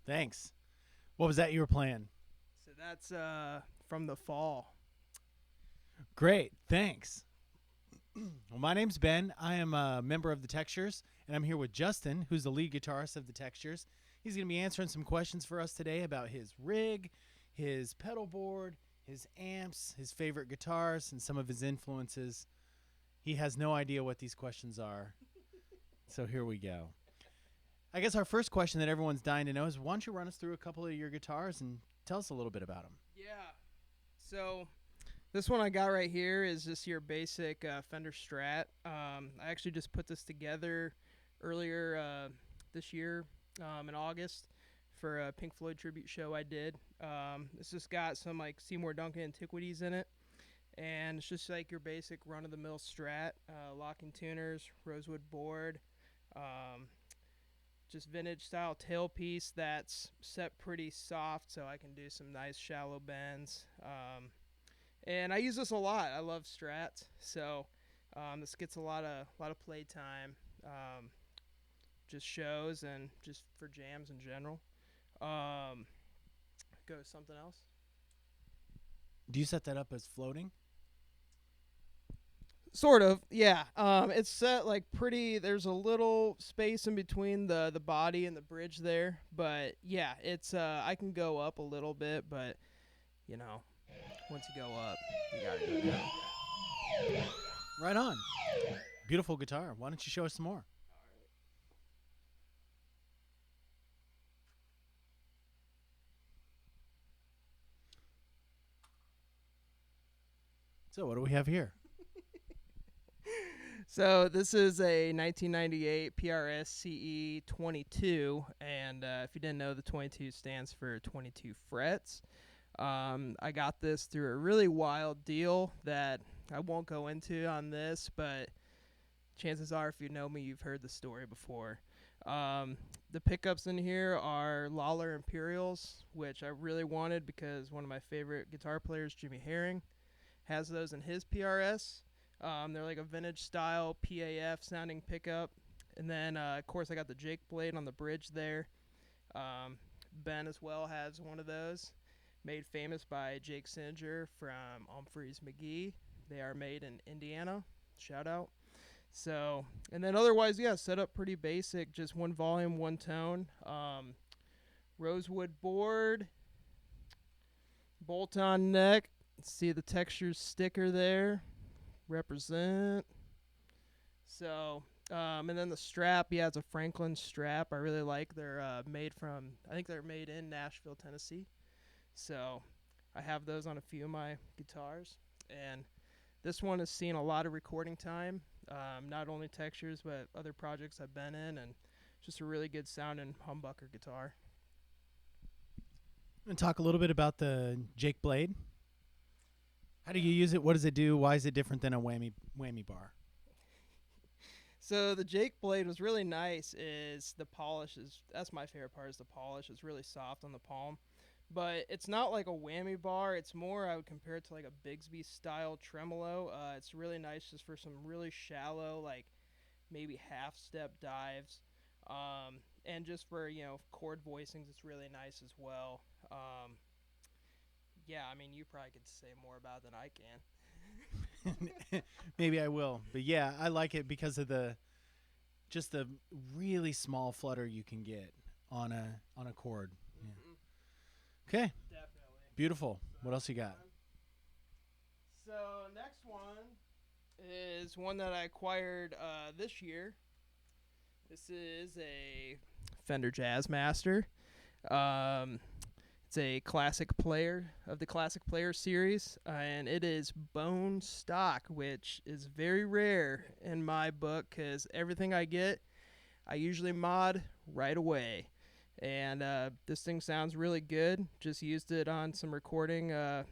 Thanks. What was that you were playing? So that's from the fall. Great. Thanks. Well, my name's Ben. I am a member of the Textures, and I'm here with Justin, who's the lead guitarist of the Textures. He's going to be answering some questions for us today about his rig, his pedal board, his amps, his favorite guitars, and some of his influences. He has no idea what these questions are. So here we go. I guess our first question that everyone's dying to know is, why don't you run us through a couple of your guitars and tell us a little bit about them? Yeah. So this one I got right here is just your basic Fender Strat. I actually just put this together earlier this year in August for a Pink Floyd tribute show I did. It's just got some like Seymour Duncan antiquities in it. And it's just like your basic run-of-the-mill Strat, locking tuners, rosewood board, just vintage style tailpiece that's set pretty soft so I can do some nice shallow bends. And I use this a lot. I love Strats, so this gets a lot of play time, just shows and just for jams in general. Go something else. Do you set that up as floating? Sort of, yeah. It's set like pretty. There's a little space in between the body and the bridge there, but yeah, it's I can go up a little bit, but you know, once you go up, you gotta go down. Right on. Beautiful guitar. Why don't you show us some more? So what do we have here? So this is a 1998 PRS CE 22, and if you didn't know, the 22 stands for 22 frets. I got this through a really wild deal that I won't go into on this, but chances are, if you know me, you've heard the story before. The pickups in here are Lawler Imperials, which I really wanted because one of my favorite guitar players, Jimmy Herring, has those in his PRS. They're like a vintage style PAF sounding pickup. And then, of course, I got the Jake blade on the bridge there. Ben as well has one of those, made famous by Jake Singer from Humphreys McGee. They are made in Indiana. Shout out. So, and then otherwise, yeah, set up pretty basic, just one volume, one tone. Rosewood board, bolt on neck. See the Textures sticker there. Represent. So, and then the strap, yeah, it's a Franklin strap. I really like. They're I think they're made in Nashville, Tennessee. So, I have those on a few of my guitars. And this one has seen a lot of recording time, not only Textures, but other projects I've been in, and just a really good sounding humbucker guitar. And talk a little bit about the Jake blade. How do you use it? What does it do? Why is it different than a whammy bar? So the Jake blade was really nice. Is the polish is that's my favorite part is the polish. It's really soft on the palm, but it's not like a whammy bar. It's more I would compare it to like a Bigsby style tremolo. It's really nice just for some really shallow like maybe half step dives, and just for chord voicings. It's really nice as well. Yeah, I mean, you probably could say more about it than I can. Maybe I will. But yeah, I like it because of the really small flutter you can get on a chord. Yeah. Okay. Definitely. Beautiful. What else you got? So next one is one that I acquired this year. This is a Fender Jazzmaster. It's a classic player of the classic player series, and it is bone stock, which is very rare in my book because everything I get, I usually mod right away. And this thing sounds really good. Just used it on some recording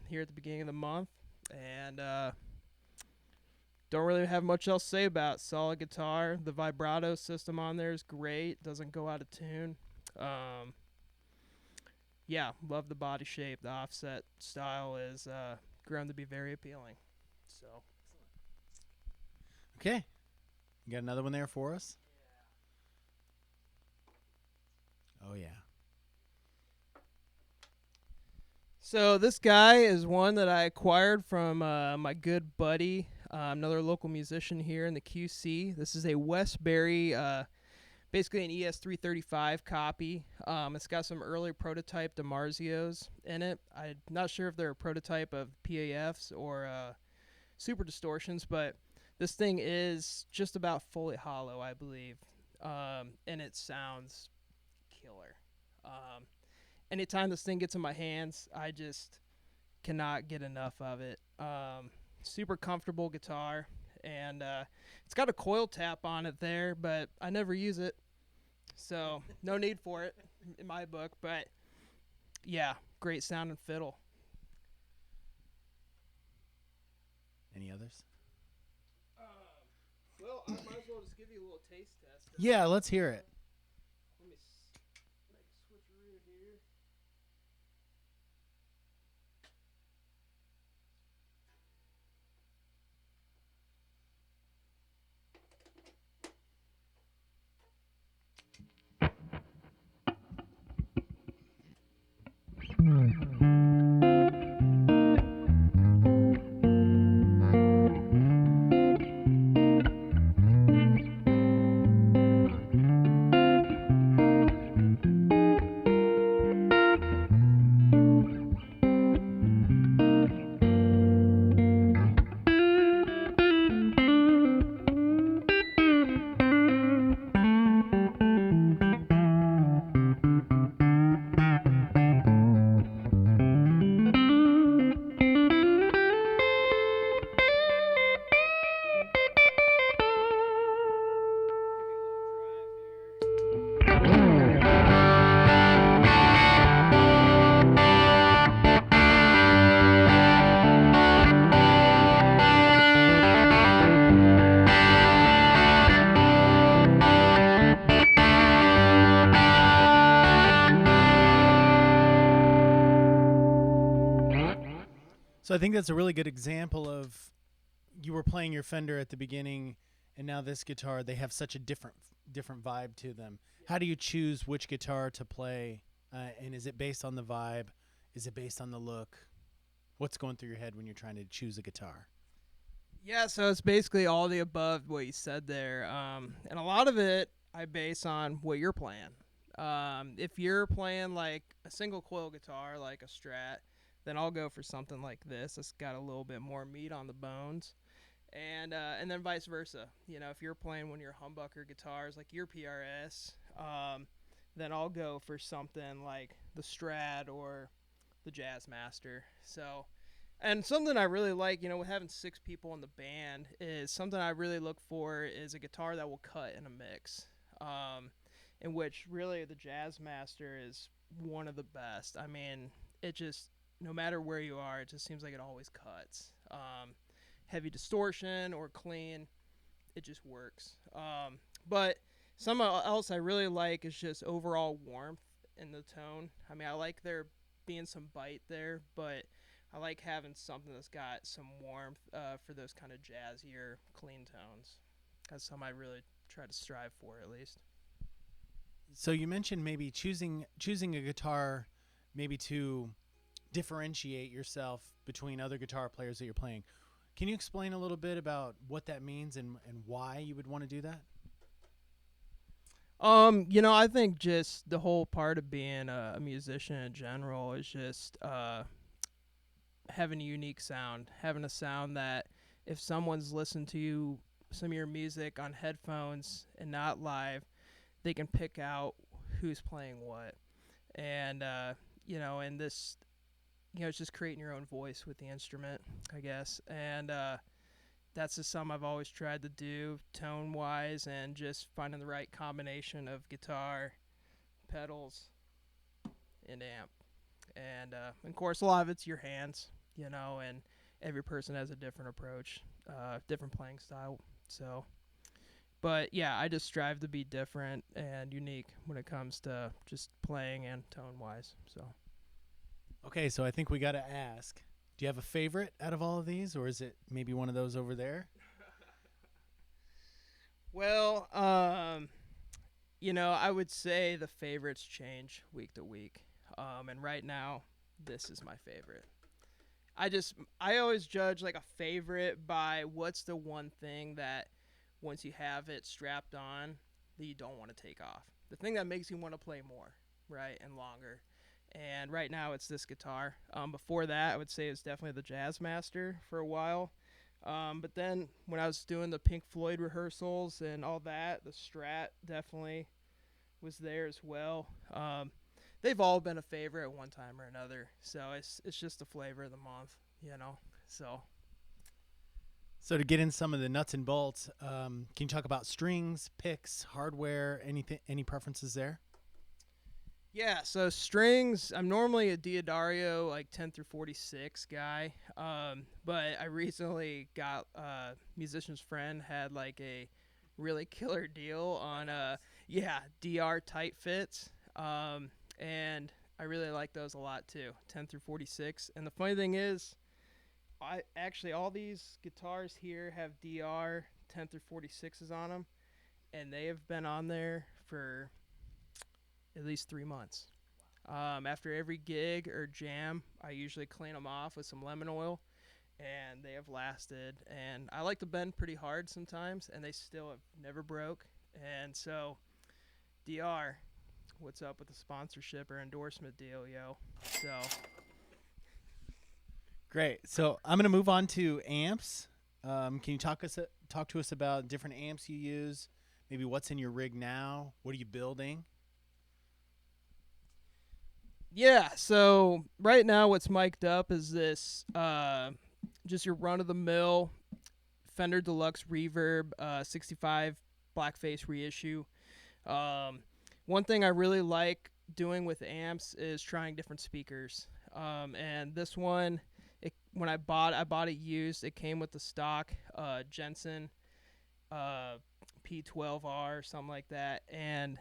here at the beginning of the month, and don't really have much else to say about it. Solid guitar. The vibrato system on there is great. Doesn't go out of tune. Yeah, love the body shape. The offset style is grown to be very appealing. So, Okay. You got another one there for us? Oh, yeah. So this guy is one that I acquired from my good buddy, another local musician here in the QC. This is a Westberry, basically an ES335 copy. It's got some early prototype DiMarzios in it. I'm not sure if they're a prototype of PAFs or super distortions, but this thing is just about fully hollow, I believe, and it sounds killer. Anytime this thing gets in my hands, I just cannot get enough of it. Super comfortable guitar, and it's got a coil tap on it there, but I never use it, so no need for it in my book. But yeah, great sounding fiddle. Any others? Well, I might as well just give you a little taste test. Yeah, let's hear it. Let me make a switcheroo here. So I think that's a really good example of you were playing your Fender at the beginning, and now this guitar, they have such a different vibe to them. How do you choose which guitar to play? And is it based on the vibe? Is it based on the look? What's going through your head when you're trying to choose a guitar? Yeah, so it's basically all the above what you said there, and a lot of it I base on what you're playing. If you're playing like a single coil guitar, like a Strat, then I'll go for something like this. It's got a little bit more meat on the bones, and then vice versa. You know, if you're playing one of your humbucker guitars, like your PRS, then I'll go for something like the Strat or the Jazzmaster. So, and something I really like, you know, with having 6 people in the band, is something I really look for is a guitar that will cut in a mix. In which really the Jazzmaster is one of the best. I mean, it just, no matter where you are, it just seems like it always cuts. Heavy distortion or clean, it just works. But something else I really like is just overall warmth in the tone. I mean, I like there being some bite there, but I like having something that's got some warmth for those kind of jazzier, clean tones. That's something I really try to strive for, at least. So you mentioned maybe choosing a guitar, maybe to differentiate yourself between other guitar players that you're playing. Can you explain a little bit about what that means and why you would want to do that? You know, I think just the whole part of being a musician in general is just having a unique sound, having a sound that if someone's listened to you, some of your music on headphones and not live, they can pick out who's playing what. And, you know, and this, you know, it's just creating your own voice with the instrument, I guess. And that's just something I've always tried to do tone-wise, and just finding the right combination of guitar, pedals, and amp. And of course, a lot of it's your hands, you know, and every person has a different approach, different playing style. So, but yeah, I just strive to be different and unique when it comes to just playing and tone-wise. So, Okay, so I think we got to ask, do you have a favorite out of all of these, or is it maybe one of those over there? well, you know, I would say the favorites change week to week. And right now, this is my favorite. I always judge like a favorite by what's the one thing that once you have it strapped on that you don't want to take off. The thing that makes you want to play more, right, and longer. And right now it's this guitar. Before that, I would say it's definitely the Jazzmaster for a while. But then when I was doing the Pink Floyd rehearsals and all that, the Strat definitely was there as well. They've all been a favorite at one time or another. So it's just the flavor of the month, you know. So So to get in some of the nuts and bolts, can you talk about strings, picks, hardware, anything, any preferences there? yeah, so strings. I'm normally a Diodario like 10 through 46 guy, but I recently got musician's friend had like a really killer deal on yeah, DR tight fits, and I really like those a lot too, 10 through 46. And the funny thing is, I actually all these guitars here have DR 10 through 46s on them, and they have been on there for at least 3 months. After every gig or jam, I usually clean them off with some lemon oil, and they have lasted. And I like to bend pretty hard sometimes, and they still have never broke. And so, DR, what's up with the sponsorship or endorsement deal, yo? So, Great. So I'm going to move on to amps. Can you talk to us about different amps you use? Maybe what's in your rig now? What are you building? yeah, so right now what's mic'd up is this just your run of the mill Fender Deluxe Reverb 65 blackface reissue. Um, One thing I really like doing with amps is trying different speakers. And this one, when I bought it used. It came with the stock Jensen uh, P12R, something like that, and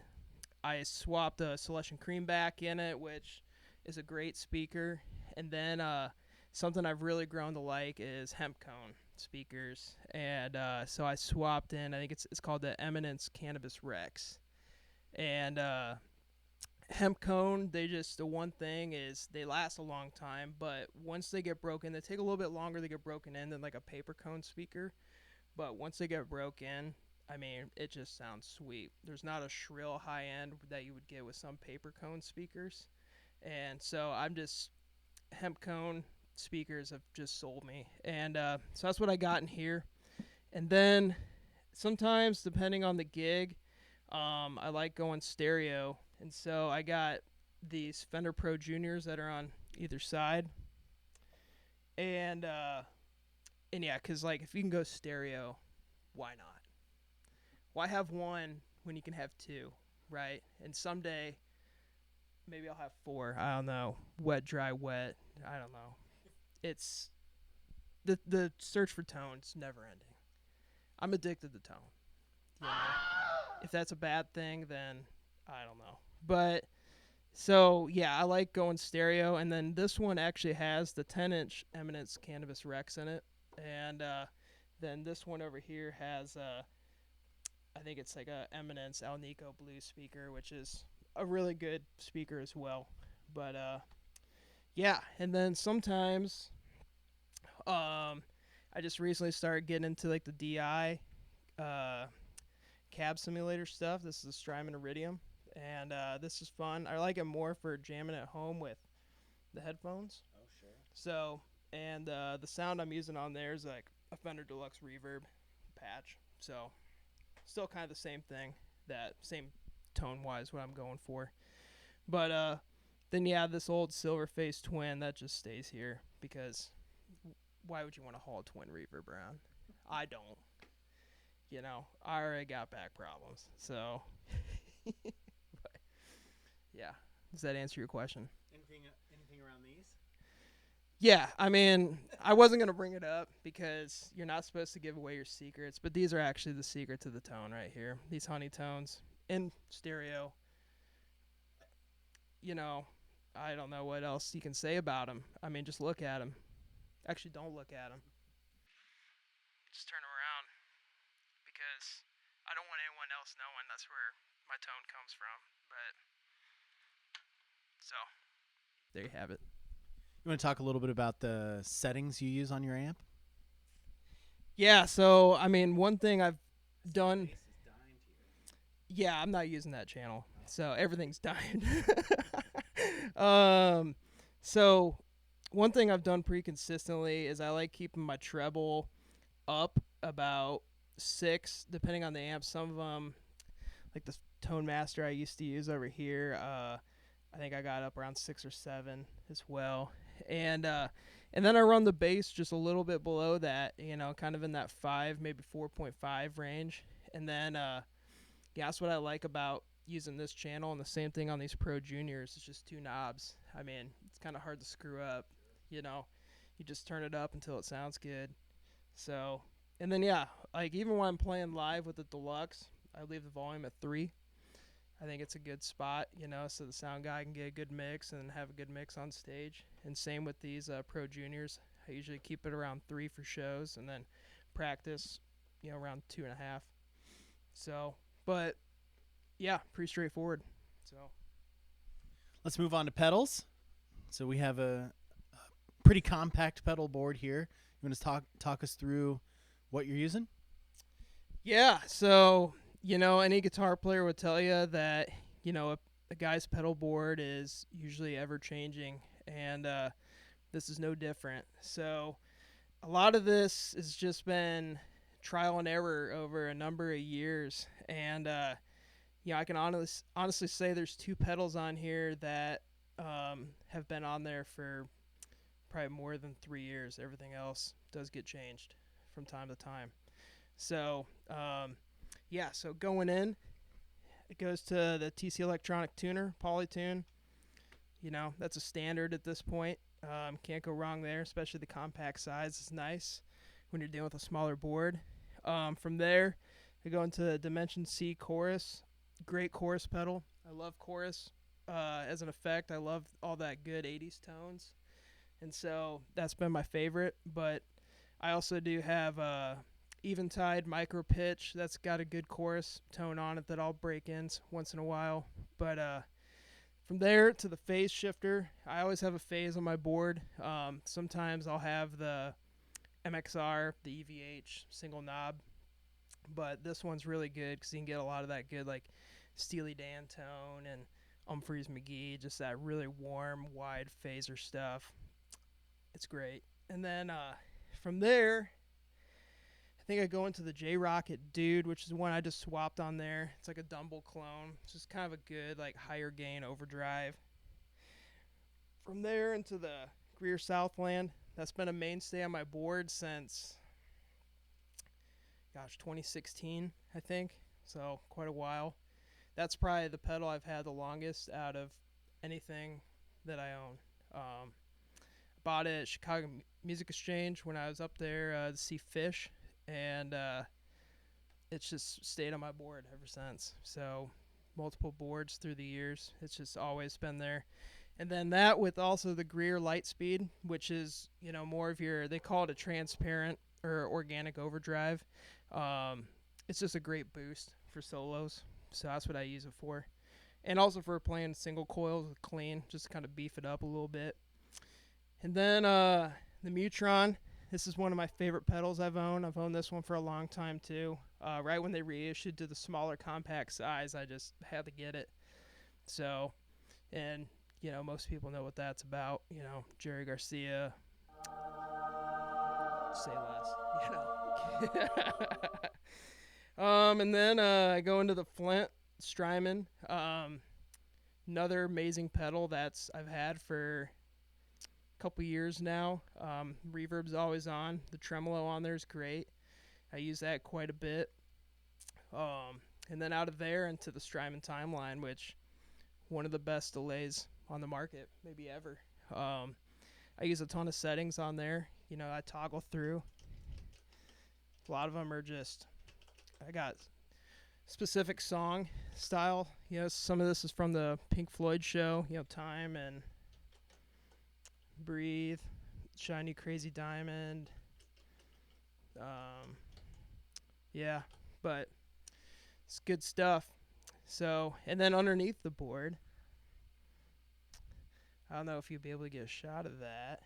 I swapped a Selection Cream back in it, which is a great speaker. And then something I've really grown to like is hemp cone speakers, and so I swapped in. I think it's called the Eminence Cannabis Rex, and hemp cone. The one thing is they last a long time, but once they get broken, they take a little bit longer to get broken in than like a paper cone speaker. But once they get broken, I mean, it just sounds sweet. There's not a shrill high end that you would get with some paper cone speakers. And so hemp cone speakers have just sold me. And so that's what I got in here. And then sometimes, depending on the gig, I like going stereo. And so I got these Fender Pro Juniors that are on either side. And yeah, because like if you can go stereo, why not? Why have one when you can have two, right? And someday maybe I'll have four. I don't know. Wet, dry, wet. I don't know. It's the search for tone's never ending. I'm addicted to tone. You know? If that's a bad thing, then I don't know. But so yeah, I like going stereo, and then this one actually has the 10-inch Eminence Cannabis Rex in it, and then this one over here has I think it's like a Eminence Alnico Blue speaker, which is a really good speaker as well. But yeah, and then sometimes I just recently started getting into like the DI cab simulator stuff. This is a Strymon Iridium, and this is fun. I like it more for jamming at home with the headphones. Oh, sure. So, and the sound I'm using on there is like a Fender Deluxe Reverb patch. So, still kind of the same thing, that same tone-wise what I'm going for. But then yeah, this old Silverface Twin that just stays here because why would you want to haul a twin reverb around? I don't. You know, I already got back problems. So, but, yeah. Does that answer your question? Anything around these? Yeah, I mean, I wasn't going to bring it up because you're not supposed to give away your secrets, but these are actually the secret to the tone right here. These honey tones in stereo. You know, I don't know what else you can say about them. I mean, just look at them. Actually, don't look at them. Just turn them around because I don't want anyone else knowing that's where my tone comes from. But so there you have it. You want to talk a little bit about the settings you use on your amp? Yeah, so I mean, one thing I've done. Yeah, I'm not using that channel, so everything's dying. um, so one thing I've done pretty consistently is I like keeping my treble up about 6, depending on the amp. Some of them, like the Tone Master I used to use over here, I think I got up around 6 or 7 as well. And then I run the bass just a little bit below that, kind of in that 5, maybe 4.5 range. And then, yeah, that's what I like about using this channel, and the same thing on these Pro Juniors. It's just 2 knobs. I mean, it's kind of hard to screw up, you just turn it up until it sounds good. So, and then, yeah, like even when I'm playing live with the Deluxe, I leave the volume at 3. I think it's a good spot, so the sound guy can get a good mix and have a good mix on stage. And same with these Pro Juniors. I usually keep it around 3 for shows, and then practice, around 2.5. So, but yeah, pretty straightforward. So Let's move on to pedals. So we have a pretty compact pedal board here. You want to talk us through what you're using? yeah, so any guitar player would tell you that a guy's pedal board is usually ever changing, and this is no different. So a lot of this has just been trial and error over a number of years, and I can honestly say there's 2 pedals on here that have been on there for probably more than 3 years. Everything else does get changed from time to time. So yeah, so going in, it goes to the TC Electronic Tuner, Polytune. That's a standard at this point. Can't go wrong there, especially the compact size is nice when you're dealing with a smaller board. From there, I go into the Dimension C Chorus. Great chorus pedal. I love chorus as an effect. I love all that good 80s tones. And so that's been my favorite. But I also do have Eventide micro pitch. That's got a good chorus tone on it that I'll break in once in a while. But from there to the phase shifter, I always have a phase on my board. Sometimes I'll have the MXR, the EVH single knob. But this one's really good because you can get a lot of that good, like, Steely Dan tone and Humphreys McGee, just that really warm, wide phaser stuff. It's great. And then from there, I think I go into the J-Rocket Dude, which is one I just swapped on there. It's like a Dumble clone. It's just kind of a good, like, higher gain overdrive. From there into the Greer Southland. That's been a mainstay on my board since, 2016, I think. So quite a while. That's probably the pedal I've had the longest out of anything that I own. Bought it at Chicago Music Exchange when I was up there to see Fish, and it's just stayed on my board ever since. So multiple boards through the years. It's just always been there. And then that with also the Greer Lightspeed, which is, more of they call it a transparent or organic overdrive. It's just a great boost for solos. So that's what I use it for. And also for playing single coils with clean, just to kind of beef it up a little bit. And then the Mutron. This is one of my favorite pedals I've owned. I've owned this one for a long time too. Right when they reissued to the smaller compact size, I just had to get it. So, and, most people know what that's about. Jerry Garcia. Say less, and then I go into the Flint Strymon. Another amazing pedal that's I've had for a couple years now. Reverb's always on. The tremolo on there is great. I use that quite a bit. And then out of there into the Strymon Timeline, which one of the best delays on the market, maybe ever. I use a ton of settings on there. I toggle through. A lot of them are just, I got specific song style. Some of this is from the Pink Floyd show, Time and Breathe, Shiny Crazy Diamond. Yeah, but it's good stuff. So, and then underneath the board, I don't know if you'll be able to get a shot of that.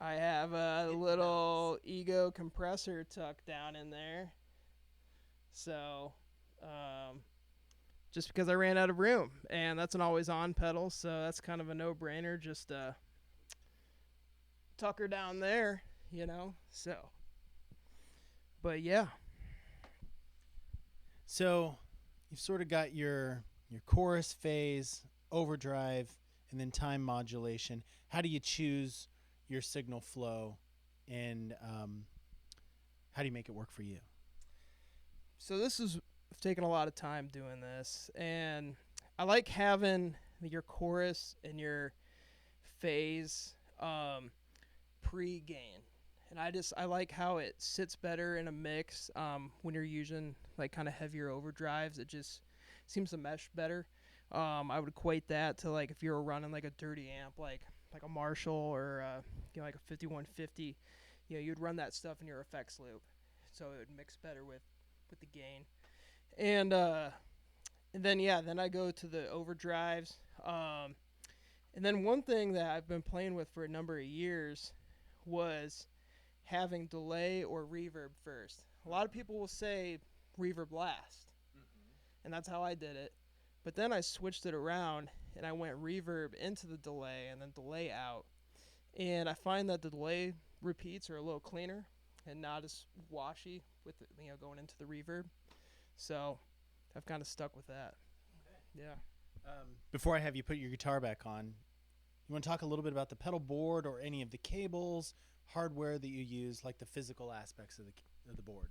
I have a little ego compressor tucked down in there. So, just because I ran out of room, and that's an always-on pedal, so that's kind of a no-brainer. Just tuck her down there, you know. So, but yeah. So you've sort of got your chorus phase, overdrive, and then time modulation. How do you choose your signal flow, and how do you make it work for you? So I've taken a lot of time doing this, and I like having your chorus and your phase pre-gain. And I like how it sits better in a mix when you're using like kind of heavier overdrives. It just seems to mesh better. I would equate that to like if you were running like a dirty amp, like a Marshall or like a 5150. You'd run that stuff in your effects loop, so it would mix better with the gain. And then I go to the overdrives. And then one thing that I've been playing with for a number of years was having delay or reverb first. A lot of people will say reverb last, and that's how I did it. But then I switched it around, and I went reverb into the delay and then delay out. And I find that the delay repeats are a little cleaner and not as washy with the, going into the reverb. So I've kind of stuck with that. Okay. Yeah. Before I have you put your guitar back on, you want to talk a little bit about the pedal board or any of the cables, hardware that you use, like the physical aspects of the board?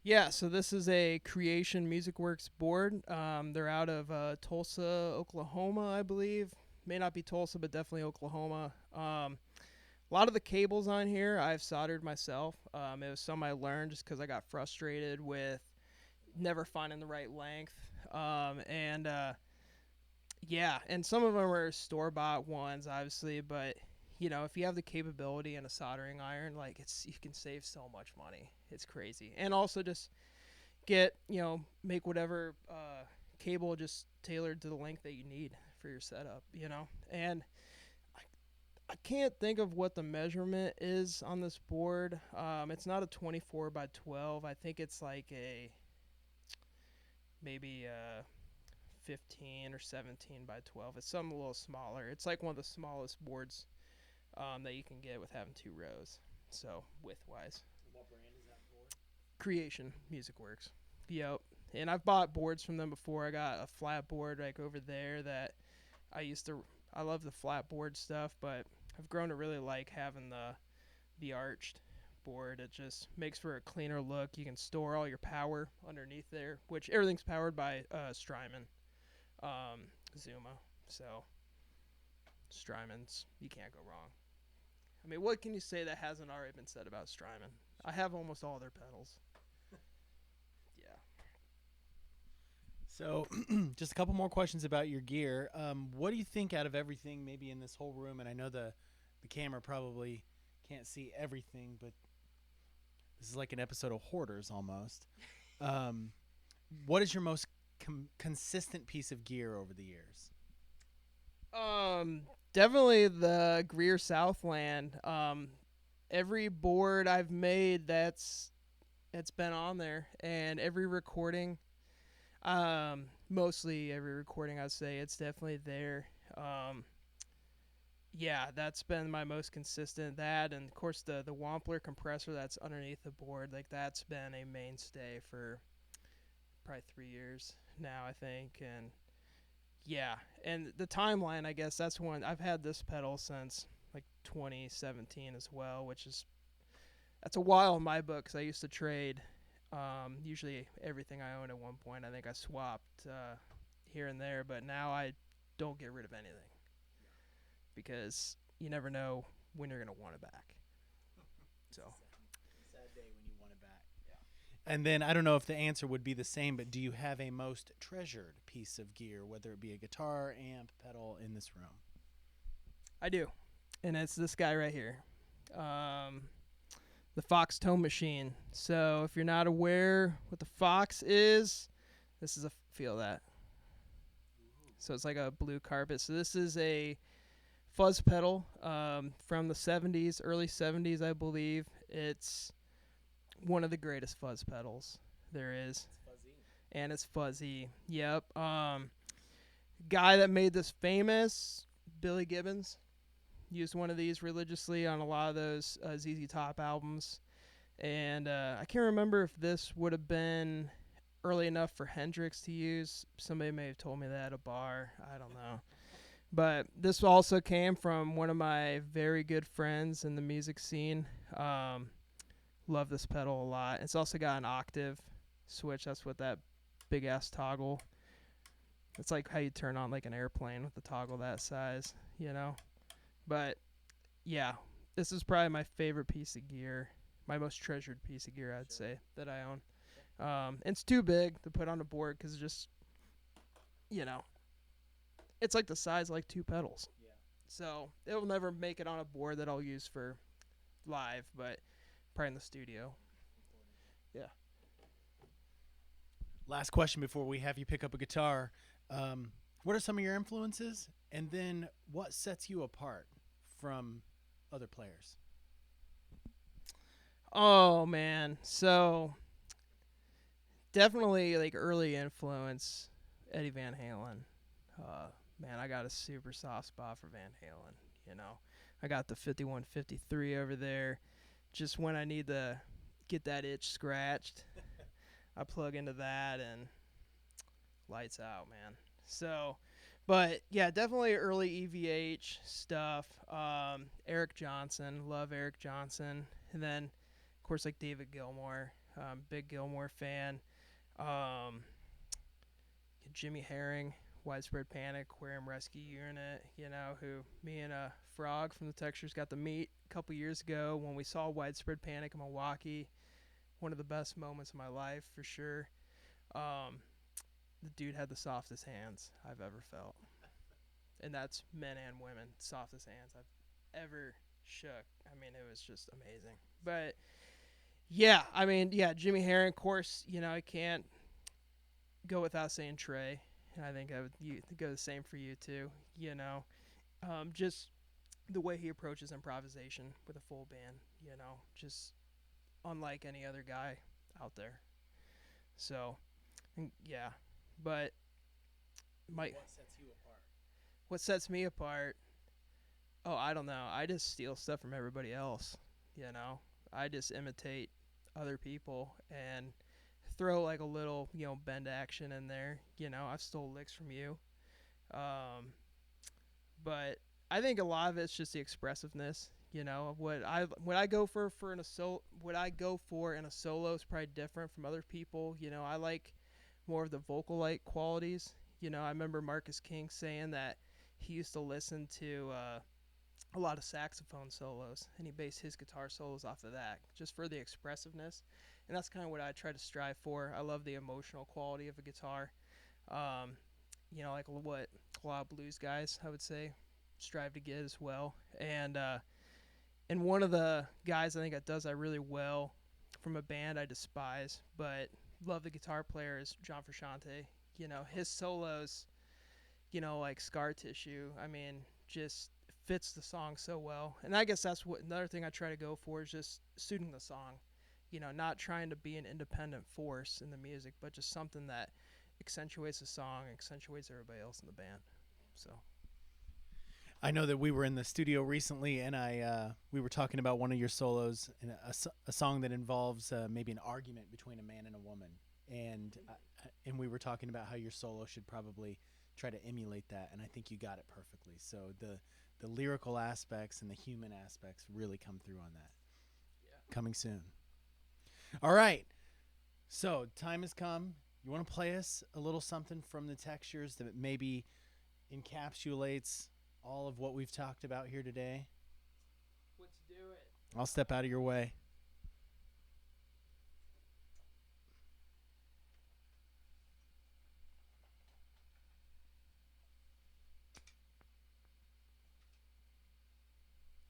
Yeah, so this is a Creation Music Works board. They're out of Tulsa, Oklahoma, I believe. May not be Tulsa, but definitely Oklahoma. A lot of the cables on here I've soldered myself. It was some I learned just because I got frustrated with never finding the right length. And some of them are store-bought ones, obviously, but if you have the capability and a soldering iron, like you can save so much money. It's crazy. And also just make whatever cable just tailored to the length that you need for your setup, And I can't think of what the measurement is on this board. It's not a 24 by 12. I think it's like maybe 15 or 17 by 12. It's something a little smaller. It's like one of the smallest boards that you can get with having two rows. So width-wise. What brand is that board? Creation Music Works. Yep. And I've bought boards from them before. I got a flat board like over there that I love the flat board stuff, but I've grown to really like having the arched board. It just makes for a cleaner look. You can store all your power underneath there, which everything's powered by Strymon Zuma. So Strymons, you can't go wrong. I mean, what can you say that hasn't already been said about Strymon? I have almost all their pedals. Yeah. So, just a couple more questions about your gear. What do you think out of everything, maybe in this whole room? And I know the camera probably can't see everything, but this is like an episode of Hoarders almost. What is your most consistent piece of gear over the years? Definitely the Greer Southland. Every board I've made it's been on there, and every recording, mostly every recording I'd say it's definitely there. That's been my most consistent. That, and of course the Wampler compressor that's underneath the board, like that's been a mainstay for probably 3 years now, I think. And and the Timeline, I guess that's one. I've had this pedal since like 2017 as well, that's a while in my book because I used to trade usually everything I owned at one point. I think I swapped here and there, but now I don't get rid of anything because you never know when you're going to want it back. So sad day when you want it back. Yeah. And then I don't know if the answer would be the same, but do you have a most treasured piece of gear, whether it be a guitar, amp, pedal in this room? I do, and it's this guy right here, the Fox Tone Machine. So if you're not aware what the Fox is, this is feel that. So it's like a blue carpet. So this is a fuzz pedal from the 70s, early 70s, I believe. It's one of the greatest fuzz pedals there is. It's fuzzy. And it's fuzzy. Yep. Guy that made this famous, Billy Gibbons, used one of these religiously on a lot of those ZZ Top albums. And I can't remember if this would have been early enough for Hendrix to use. Somebody may have told me that at a bar. I don't know. But this also came from one of my very good friends in the music scene. Love this pedal a lot. It's also got an octave switch. That's what that big-ass toggle. It's like how you turn on like an airplane with a toggle that size, you know? But, yeah, this is probably my favorite piece of gear. My most treasured piece of gear, I'd say, that I own. It's too big to put on a board because just, you know, it's like the size of like two pedals. Yeah. So it'll never make it on a board that I'll use for live, but probably in the studio. Yeah. Last question before we have you pick up a guitar. What are some of your influences? And then what sets you apart from other players? Oh, man. So definitely like early influence, Eddie Van Halen. Man, I got a super soft spot for Van Halen, you know. I got the 5153 over there. Just when I need to get that itch scratched, I plug into that and lights out, man. So, but yeah, definitely early EVH stuff. Eric Johnson, love Eric Johnson. And then, of course, like David Gilmour, big Gilmour fan. Jimmy Herring, Widespread Panic, Aquarium Rescue Unit, you know, who me and Frog from the Textures got to meet a couple years ago when we saw Widespread Panic in Milwaukee. One of the best moments of my life, for sure. The dude had the softest hands I've ever felt. And that's men and women, softest hands I've ever shook. I mean, it was just amazing. But, yeah, I mean, yeah, Jimmy Herring, of course, you know, I can't go without saying Trey. And I think I would go the same for you, too, you know. Just the way he approaches improvisation with a full band, you know, just unlike any other guy out there. So, yeah. But what sets you apart? What sets me apart? Oh, I don't know. I just steal stuff from everybody else, you know. I just imitate other people and throw like a little, you know, bend action in there. You know, I've stole licks from you. But I think a lot of it's just the expressiveness. You know, what I go for in a solo is probably different from other people. You know, I like more of the vocal-like qualities. You know, I remember Marcus King saying that he used to listen to a lot of saxophone solos, and he based his guitar solos off of that, just for the expressiveness. And that's kind of what I try to strive for. I love the emotional quality of a guitar. You know, like what a lot of blues guys, I would say, strive to get as well. And one of the guys I think that does that really well from a band I despise, but love the guitar player is John Frusciante. You know, his solos, you know, like Scar Tissue, I mean, just fits the song so well. And I guess that's what another thing I try to go for is just suiting the song. You know, not trying to be an independent force in the music, but just something that accentuates the song, accentuates everybody else in the band. So I know that we were in the studio recently, and we were talking about one of your solos, in a song that involves maybe an argument between a man and a woman, and we were talking about how your solo should probably try to emulate that, and I think you got it perfectly. So the lyrical aspects and the human aspects really come through on that. Yeah. Coming soon. All right, so time has come. You want to play us a little something from the Textures that maybe encapsulates all of what we've talked about here today? let's do it. I'll step out of your way.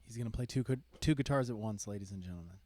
He's going to play two guitars at once, ladies and gentlemen.